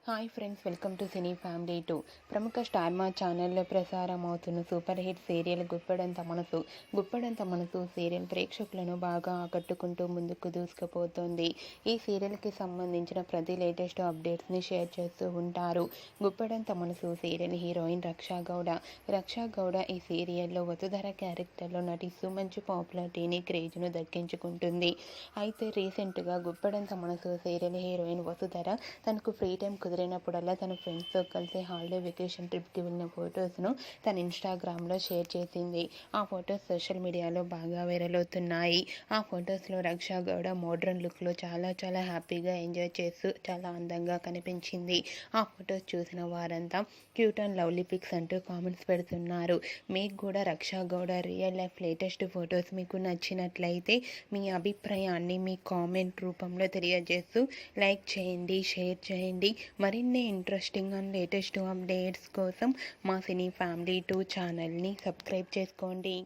Hi friends, welcome to cine family 2. ప్రముఖ star మా ఛానల్లో ప్రసారం అవుతున్న సూపర్ హిట్ సీరియల్ గుప్పడంత మనసు సీరియల్ ప్రేక్షకులను బాగా ఆకట్టుకుంటూ ముందుకు దూసుకుపోతుంది. ఈ సీరియల్కి సంబంధించిన ప్రతి లేటెస్ట్ అప్డేట్స్ని షేర్ చేస్తూ ఉంటారు. గుప్పడంత మనసు సీరియల్ హీరోయిన్ రక్షా గౌడ ఈ సీరియల్లో వసుధర క్యారెక్టర్లో నటిస్తూ మంచి పాపులారిటీని, క్రేజ్ను దక్కించుకుంటుంది. అయితే రీసెంట్గా గుప్పడంత మనసు సీరియల్ హీరోయిన్ వసుధర తనకు ఫ్రీ టైం కుదిరినప్పుడల్లా తన ఫ్రెండ్స్తో కలిసి హాలిడే వెకేషన్ ట్రిప్కి వెళ్ళిన ఫొటోస్ను తన ఇన్స్టాగ్రామ్లో షేర్ చేసింది. ఆ ఫొటోస్ సోషల్ మీడియాలో బాగా వైరల్ అవుతున్నాయి. ఆ ఫొటోస్లో రక్షా గౌడ మోడ్రన్ లుక్లో చాలా హ్యాపీగా ఎంజాయ్ చేస్తూ చాలా అందంగా కనిపించింది. ఆ ఫొటోస్ చూసిన వారంతా క్యూట్ అండ్ లవ్లీ పిక్స్ అంటూ కామెంట్స్ పెడుతున్నారు. మీకు కూడా Raksha Gowda real life latest photos మీకు నచ్చినట్లయితే మీ అభిప్రాయాన్ని మీ కామెంట్ రూపంలో తెలియజేస్తూ లైక్ చేయండి, షేర్ చేయండి. మరిన్ని ఇంట్రెస్టింగ్ అండ్ లేటెస్ట్ అప్డేట్స్ కోసం మా సినీ ఫ్యామిలీ 2 ఛానల్ని సబ్స్క్రైబ్ చేసుకోండి.